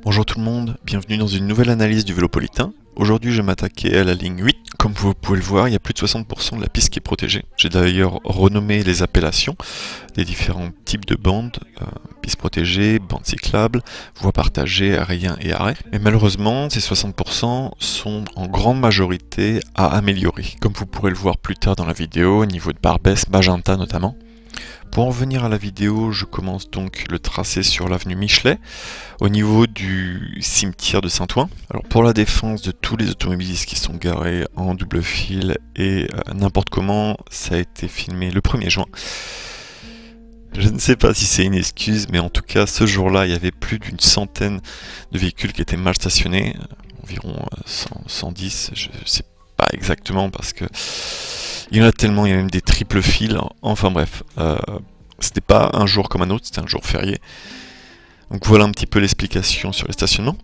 Bonjour tout le monde, bienvenue dans une nouvelle analyse du Vélopolitain. Aujourd'hui je vais m'attaquer à la ligne 8. Comme vous pouvez le voir, il y a plus de 60% de la piste qui est protégée. J'ai d'ailleurs renommé les appellations des différents types de bandes, piste protégée, bande cyclable, voie partagée, rien et arrêt. Mais malheureusement, ces 60% sont en grande majorité à améliorer, comme vous pourrez le voir plus tard dans la vidéo, au niveau de Barbès, Magenta notamment. Pour en venir à la vidéo, je commence donc le tracé sur l'avenue Michelet, au niveau du cimetière de Saint-Ouen. Alors pour la défense de tous les automobilistes qui sont garés en double fil et n'importe comment, ça a été filmé le 1er juin. Je ne sais pas si c'est une excuse, mais en tout cas ce jour-là, il y avait plus d'une centaine de véhicules qui étaient mal stationnés, environ 110, je ne sais pas exactement parce que il y en a tellement, il y a même des triples fils, enfin bref, c'était pas un jour comme un autre, c'était un jour férié. Donc voilà un petit peu l'explication sur les stationnements.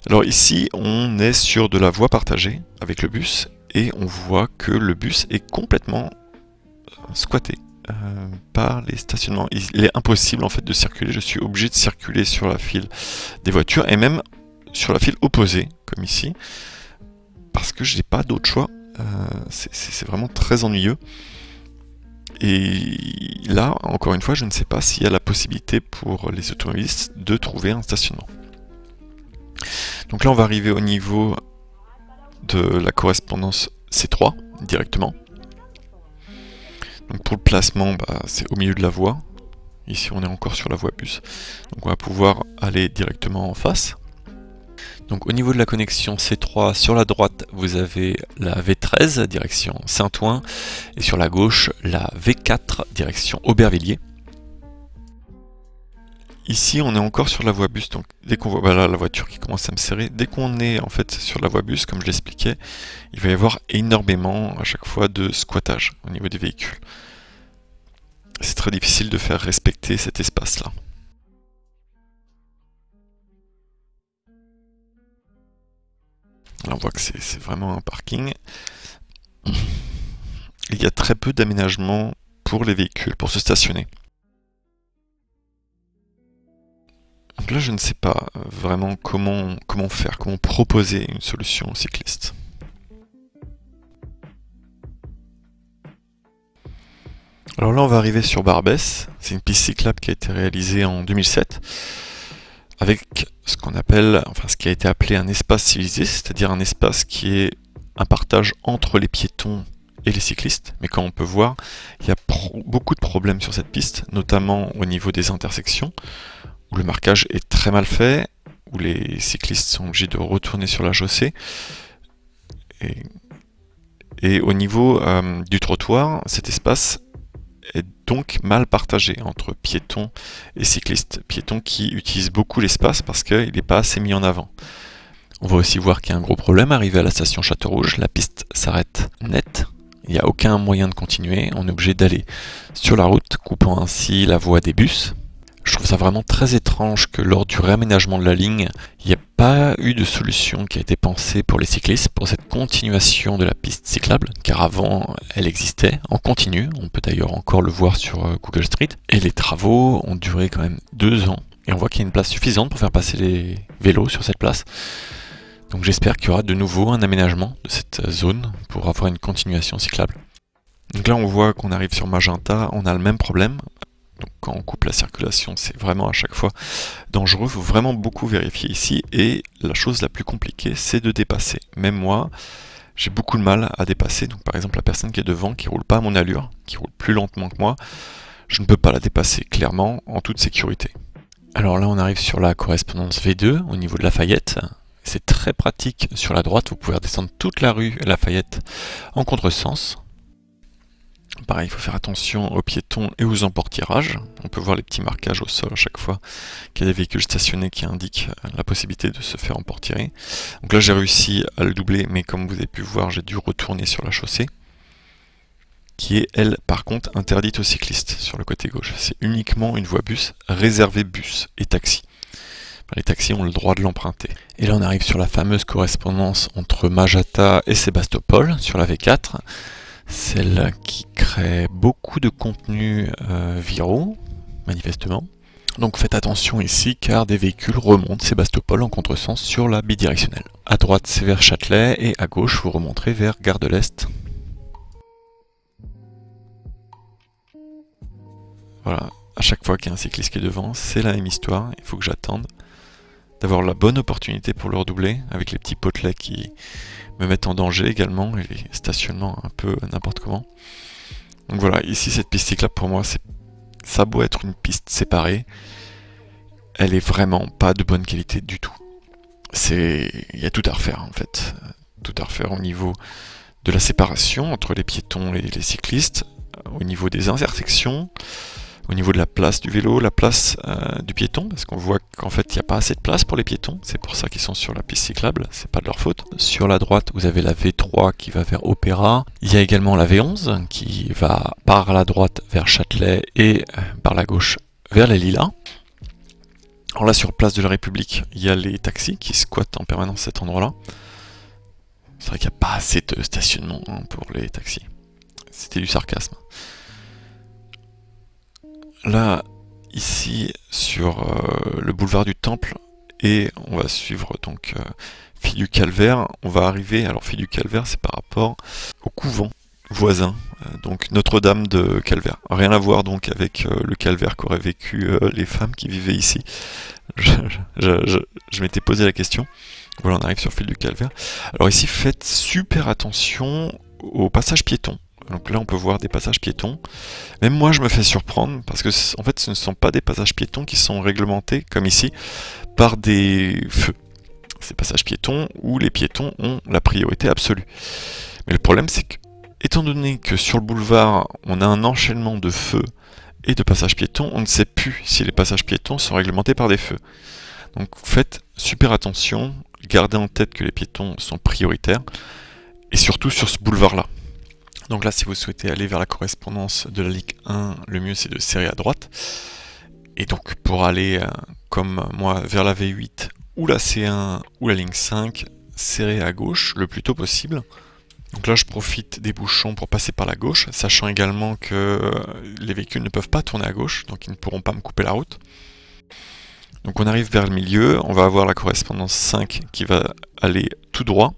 Alors ici, on est sur de la voie partagée avec le bus, et on voit que le bus est complètement squatté par les stationnements. Il est impossible en fait de circuler, je suis obligé de circuler sur la file des voitures, et même sur la file opposée, comme ici, parce que je n'ai pas d'autre choix. C'est vraiment très ennuyeux. Et là, encore une fois, je ne sais pas s'il y a la possibilité pour les automobilistes de trouver un stationnement. Donc là, on va arriver au niveau de la correspondance C3 directement. Donc pour le placement, c'est au milieu de la voie. Ici, on est encore sur la voie bus. Donc on va pouvoir aller directement en face. Donc au niveau de la connexion C3, sur la droite, vous avez la V13 direction Saint-Ouen, et sur la gauche, la V4 direction Aubervilliers. Ici, on est encore sur la voie bus, donc dès qu'on voit voilà, la voiture qui commence à me serrer, dès qu'on est en fait sur la voie bus, comme je l'expliquais, il va y avoir énormément à chaque fois de squattage au niveau des véhicules. C'est très difficile de faire respecter cet espace-là. Là, on voit que c'est vraiment un parking. Il y a très peu d'aménagement pour les véhicules, pour se stationner. Donc là, je ne sais pas vraiment comment faire, comment proposer une solution aux cyclistes. Alors là, on va arriver sur Barbès. C'est une piste cyclable qui a été réalisée en 2007. Avec ce qu'on appelle, enfin ce qui a été appelé un espace civilisé, c'est-à-dire un espace qui est un partage entre les piétons et les cyclistes. Mais comme on peut voir, il y a beaucoup de problèmes sur cette piste, notamment au niveau des intersections, où le marquage est très mal fait, où les cyclistes sont obligés de retourner sur la chaussée. Et au niveau du trottoir, cet espace est donc mal partagé entre piétons et cyclistes. Piétons qui utilisent beaucoup l'espace parce qu'il n'est pas assez mis en avant. On va aussi voir qu'il y a un gros problème. Arrivé à la station Château-Rouge, la piste s'arrête net. Il n'y a aucun moyen de continuer. On est obligé d'aller sur la route, coupant ainsi la voie des bus. Je trouve ça vraiment très étrange que lors du réaménagement de la ligne, il n'y a pas eu de solution qui a été pensée pour les cyclistes, pour cette continuation de la piste cyclable, car avant elle existait en continu, on peut d'ailleurs encore le voir sur Google Street, et les travaux ont duré quand même 2 ans, et on voit qu'il y a une place suffisante pour faire passer les vélos sur cette place. Donc j'espère qu'il y aura de nouveau un aménagement de cette zone pour avoir une continuation cyclable. Donc là on voit qu'on arrive sur Magenta, on a le même problème. Donc quand on coupe la circulation, c'est vraiment à chaque fois dangereux, il faut vraiment beaucoup vérifier ici. Et la chose la plus compliquée, c'est de dépasser. Même moi, j'ai beaucoup de mal à dépasser. Donc par exemple, la personne qui est devant, qui roule pas à mon allure, qui roule plus lentement que moi, je ne peux pas la dépasser clairement en toute sécurité. Alors là, on arrive sur la correspondance V2 au niveau de Lafayette. C'est très pratique sur la droite, vous pouvez redescendre toute la rue Lafayette en contresens. Pareil, il faut faire attention aux piétons et aux emportierages. On peut voir les petits marquages au sol à chaque fois qu'il y a des véhicules stationnés qui indiquent la possibilité de se faire emportirer. Donc là, j'ai réussi à le doubler, mais comme vous avez pu voir, j'ai dû retourner sur la chaussée, qui est, elle, par contre, interdite aux cyclistes sur le côté gauche. C'est uniquement une voie bus réservée bus et taxi. Les taxis ont le droit de l'emprunter. Et là, on arrive sur la fameuse correspondance entre Magenta et Sébastopol, sur la V4. Celle qui crée beaucoup de contenus viraux, manifestement. Donc faites attention ici car des véhicules remontent Sébastopol en contresens sur la bidirectionnelle. À droite c'est vers Châtelet et à gauche vous remonterez vers Gare de l'Est. Voilà, à chaque fois qu'il y a un cycliste qui est devant, c'est la même histoire, il faut que j'attende d'avoir la bonne opportunité pour le redoubler, avec les petits potelets qui me mettent en danger également, et les stationnements un peu n'importe comment. Donc voilà, ici cette piste cyclable pour moi, ça a beau être une piste séparée, elle est vraiment pas de bonne qualité du tout. Il y a tout à refaire en fait, tout à refaire au niveau de la séparation entre les piétons et les cyclistes, au niveau des intersections, au niveau de la place du vélo, la place du piéton, parce qu'on voit qu'en fait il n'y a pas assez de place pour les piétons, c'est pour ça qu'ils sont sur la piste cyclable, c'est pas de leur faute. Sur la droite vous avez la V3 qui va vers Opéra, il y a également la V11 qui va par la droite vers Châtelet et par la gauche vers les Lilas. Alors là sur Place de la République, il y a les taxis qui squattent en permanence cet endroit-là. C'est vrai qu'il n'y a pas assez de stationnement pour les taxis. C'était du sarcasme. Là, ici, sur le boulevard du Temple, et on va suivre donc Fille du Calvaire, on va arriver, alors Fille du Calvaire, c'est par rapport au couvent voisin, donc Notre-Dame de Calvaire. Rien à voir donc avec le calvaire qu'auraient vécu les femmes qui vivaient ici. Je m'étais posé la question. Voilà, on arrive sur Fille du Calvaire. Alors ici, faites super attention au passage piéton. Donc là, on peut voir des passages piétons. Même moi, je me fais surprendre parce que en fait, ce ne sont pas des passages piétons qui sont réglementés, comme ici, par des feux. Ces passages piétons où les piétons ont la priorité absolue. Mais le problème, c'est que, étant donné que sur le boulevard, on a un enchaînement de feux et de passages piétons, on ne sait plus si les passages piétons sont réglementés par des feux. Donc faites super attention, gardez en tête que les piétons sont prioritaires, et surtout sur ce boulevard-là. Donc là, si vous souhaitez aller vers la correspondance de la Ligue 1, le mieux c'est de serrer à droite. Et donc pour aller, comme moi, vers la V8 ou la C1 ou la ligne 5, serrer à gauche le plus tôt possible. Donc là, je profite des bouchons pour passer par la gauche, sachant également que les véhicules ne peuvent pas tourner à gauche, donc ils ne pourront pas me couper la route. Donc on arrive vers le milieu, on va avoir la correspondance 5 qui va aller tout droit,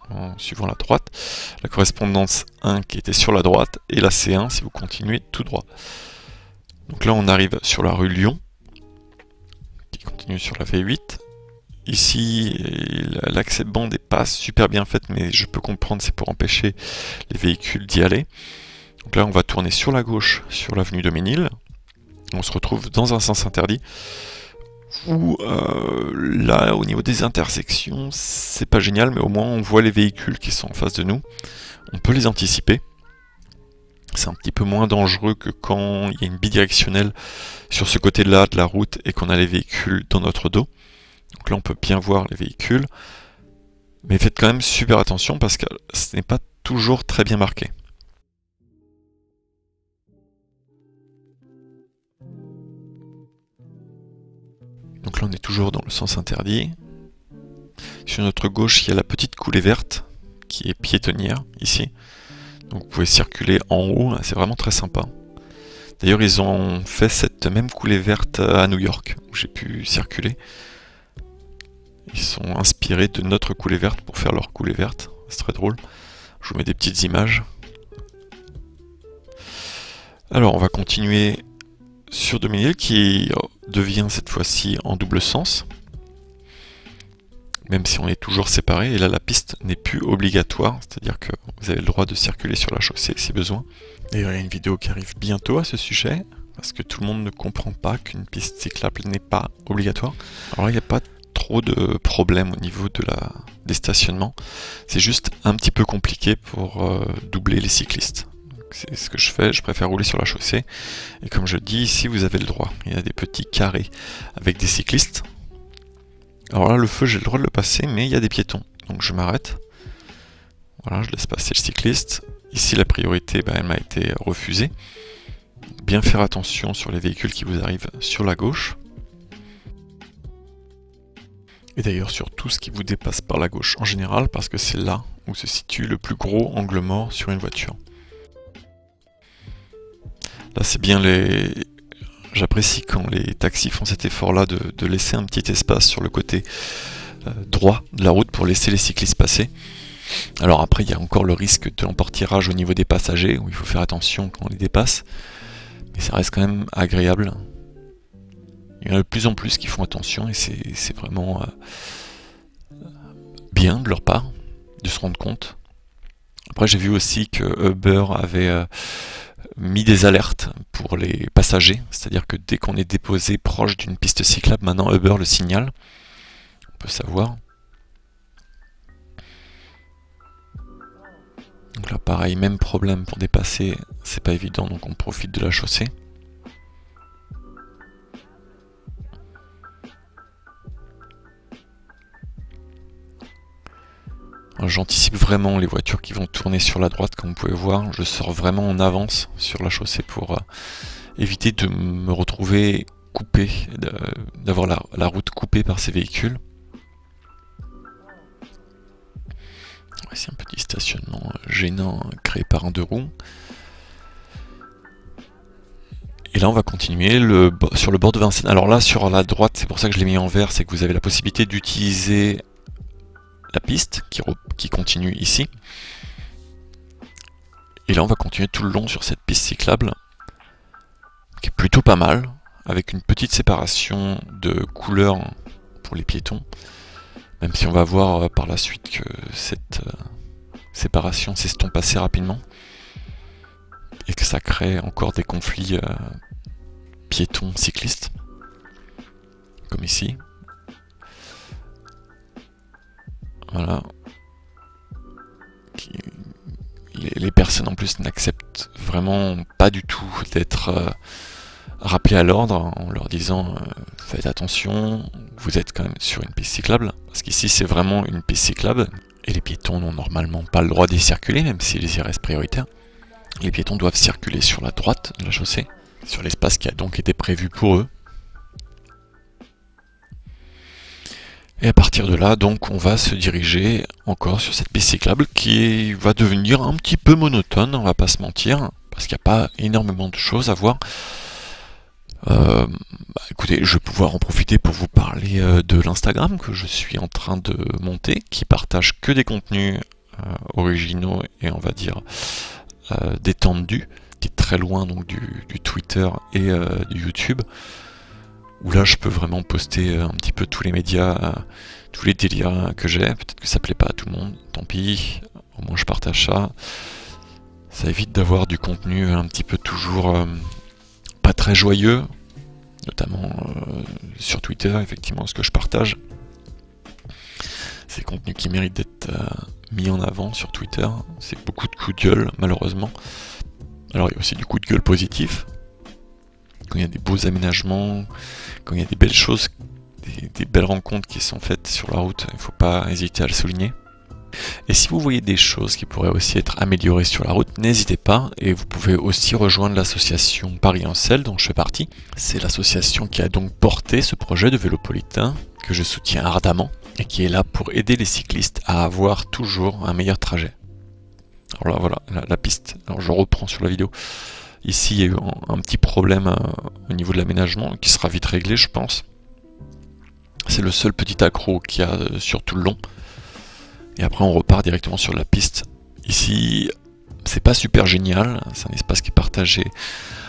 en suivant la droite, la correspondance 1 qui était sur la droite, et la C1 si vous continuez tout droit. Donc là on arrive sur la rue Lyon, qui continue sur la V8. Ici, l'accès de bande n'est pas super bien fait, mais je peux comprendre, c'est pour empêcher les véhicules d'y aller. Donc là on va tourner sur la gauche, sur l'avenue de Ménil. On se retrouve dans un sens interdit. Où là, au niveau des intersections, c'est pas génial, mais au moins on voit les véhicules qui sont en face de nous. On peut les anticiper. C'est un petit peu moins dangereux que quand il y a une bidirectionnelle sur ce côté-là de la route et qu'on a les véhicules dans notre dos. Donc là, on peut bien voir les véhicules. Mais faites quand même super attention parce que ce n'est pas toujours très bien marqué. Donc là on est toujours dans le sens interdit. Sur notre gauche il y a la petite coulée verte qui est piétonnière ici. Donc vous pouvez circuler en haut, c'est vraiment très sympa. D'ailleurs ils ont fait cette même coulée verte à New York où j'ai pu circuler. Ils sont inspirés de notre coulée verte pour faire leur coulée verte. C'est très drôle. Je vous mets des petites images. Alors on va continuer sur Doménil qui devient cette fois-ci en double sens, même si on est toujours séparés, et là la piste n'est plus obligatoire, c'est-à-dire que vous avez le droit de circuler sur la chaussée si besoin. D'ailleurs il y a une vidéo qui arrive bientôt à ce sujet, parce que tout le monde ne comprend pas qu'une piste cyclable n'est pas obligatoire. Alors là il n'y a pas trop de problèmes au niveau des stationnements, c'est juste un petit peu compliqué pour doubler les cyclistes. C'est ce que je fais, je préfère rouler sur la chaussée. Et comme je dis, ici vous avez le droit. Il y a des petits carrés avec des cyclistes. Alors là, le feu, j'ai le droit de le passer, mais il y a des piétons. Donc je m'arrête. Voilà, je laisse passer le cycliste. Ici, la priorité, elle m'a été refusée. Bien faire attention sur les véhicules qui vous arrivent sur la gauche. Et d'ailleurs sur tout ce qui vous dépasse par la gauche en général, parce que c'est là où se situe le plus gros angle mort sur une voiture. Là c'est bien J'apprécie quand les taxis font cet effort-là de laisser un petit espace sur le côté droit de la route pour laisser les cyclistes passer. Alors après, il y a encore le risque de l'emportirage au niveau des passagers, où il faut faire attention quand on les dépasse. Mais ça reste quand même agréable. Il y en a de plus en plus qui font attention et c'est vraiment bien de leur part de se rendre compte. Après, j'ai vu aussi que Uber avait mis des alertes pour les passagers, c'est-à-dire que dès qu'on est déposé proche d'une piste cyclable, maintenant Uber le signale. On peut savoir. Donc là, pareil, même problème pour dépasser, c'est pas évident, donc on profite de la chaussée. J'anticipe vraiment les voitures qui vont tourner sur la droite, comme vous pouvez voir. Je sors vraiment en avance sur la chaussée pour éviter de me retrouver coupé, d'avoir la route coupée par ces véhicules. Voici un petit stationnement gênant créé par un deux roues. Et là on va continuer sur le bord de Vincennes. Alors là sur la droite, c'est pour ça que je l'ai mis en vert, c'est que vous avez la possibilité d'utiliser la piste qui continue ici. Et là on va continuer tout le long sur cette piste cyclable qui est plutôt pas mal, avec une petite séparation de couleurs pour les piétons, même si on va voir par la suite que cette séparation s'estompe assez rapidement et que ça crée encore des conflits piétons cyclistes comme ici. Voilà. Les personnes en plus n'acceptent vraiment pas du tout d'être rappelées à l'ordre en leur disant faites attention, vous êtes quand même sur une piste cyclable, parce qu'ici c'est vraiment une piste cyclable et les piétons n'ont normalement pas le droit d'y circuler, même s'ils y restent prioritaires. Les piétons doivent circuler sur la droite de la chaussée, sur l'espace qui a donc été prévu pour eux. Et à partir de là, donc, on va se diriger encore sur cette piste cyclable qui va devenir un petit peu monotone, on va pas se mentir, parce qu'il n'y a pas énormément de choses à voir. Écoutez, je vais pouvoir en profiter pour vous parler de l'Instagram que je suis en train de monter, qui partage que des contenus originaux et on va dire détendus, qui est très loin donc du Twitter et du YouTube. Où là je peux vraiment poster un petit peu tous les médias, tous les délires que j'ai. Peut-être que ça plaît pas à tout le monde, tant pis, au moins je partage ça. Ça évite d'avoir du contenu un petit peu toujours pas très joyeux, notamment sur Twitter, effectivement, ce que je partage. C'est contenu qui mérite d'être mis en avant sur Twitter. C'est beaucoup de coups de gueule, malheureusement. Alors il y a aussi du coup de gueule positif. Quand il y a des beaux aménagements, quand il y a des belles choses, des belles rencontres qui sont faites sur la route, il ne faut pas hésiter à le souligner. Et si vous voyez des choses qui pourraient aussi être améliorées sur la route, n'hésitez pas, et vous pouvez aussi rejoindre l'association Paris en Selle dont je fais partie. C'est l'association qui a donc porté ce projet de Vélopolitain, que je soutiens ardemment, et qui est là pour aider les cyclistes à avoir toujours un meilleur trajet. Alors là, voilà, la piste. Alors je reprends sur la vidéo. Ici, il y a eu un petit problème au niveau de l'aménagement qui sera vite réglé, je pense. C'est le seul petit accroc qu'il y a sur tout le long. Et après, on repart directement sur la piste. Ici, c'est pas super génial. C'est un espace qui est partagé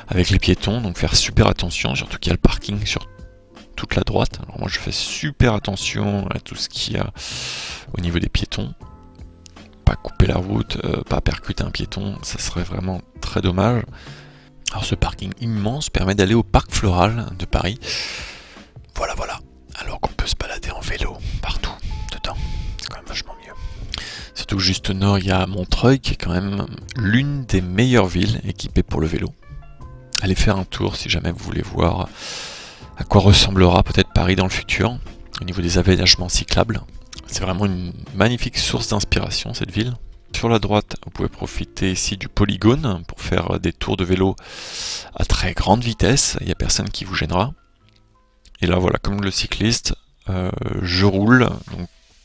avec les piétons. Donc, faire super attention, surtout qu'il y a le parking sur toute la droite. Alors, moi, je fais super attention à tout ce qu'il y a au niveau des piétons. Pas couper la route, pas percuter un piéton, ça serait vraiment très dommage. Alors ce parking immense permet d'aller au parc floral de Paris. Voilà, alors qu'on peut se balader en vélo partout dedans, c'est quand même vachement mieux. Surtout que juste au nord, il y a Montreuil qui est quand même l'une des meilleures villes équipées pour le vélo. Allez faire un tour si jamais vous voulez voir à quoi ressemblera peut-être Paris dans le futur, au niveau des aménagements cyclables. C'est vraiment une magnifique source d'inspiration, cette ville. Sur la droite, vous pouvez profiter ici du polygone pour faire des tours de vélo à très grande vitesse. Il n'y a personne qui vous gênera. Et là, voilà, comme le cycliste, je roule.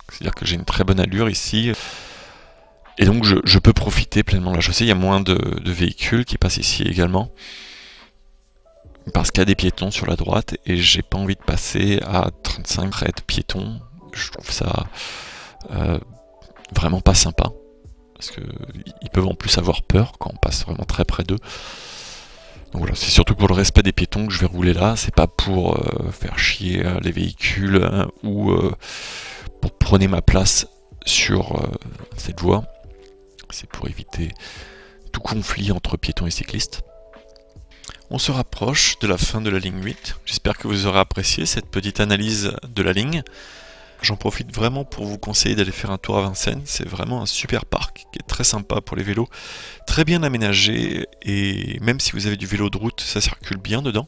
C'est-à-dire que j'ai une très bonne allure ici. Et donc, je peux profiter pleinement de la chaussée. Il y a moins de véhicules qui passent ici également. parce qu'il y a des piétons sur la droite et j'ai pas envie de passer à 35 près de piétons. Je trouve ça vraiment pas sympa, parce qu'ils peuvent en plus avoir peur quand on passe vraiment très près d'eux. Donc voilà, c'est surtout pour le respect des piétons que je vais rouler là, c'est pas pour faire chier les véhicules ou pour prôner ma place sur cette voie. C'est pour éviter tout conflit entre piétons et cyclistes. On se rapproche de la fin de la ligne 8. J'espère que vous aurez apprécié cette petite analyse de la ligne. J'en profite vraiment pour vous conseiller d'aller faire un tour à Vincennes. C'est vraiment un super parc qui est très sympa pour les vélos, très bien aménagé, et même si vous avez du vélo de route, ça circule bien dedans.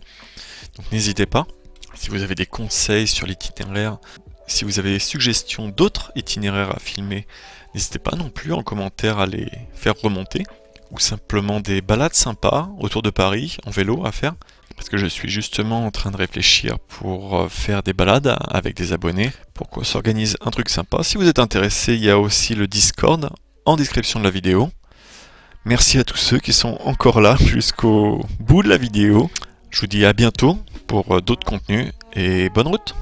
Donc n'hésitez pas. Si vous avez des conseils sur l'itinéraire, si vous avez des suggestions d'autres itinéraires à filmer, n'hésitez pas non plus en commentaire à les faire remonter, ou simplement des balades sympas autour de Paris en vélo à faire. Parce que je suis justement en train de réfléchir pour faire des balades avec des abonnés, pour qu'on s'organise un truc sympa. Si vous êtes intéressé, il y a aussi le Discord en description de la vidéo. Merci à tous ceux qui sont encore là jusqu'au bout de la vidéo. Je vous dis à bientôt pour d'autres contenus et bonne route!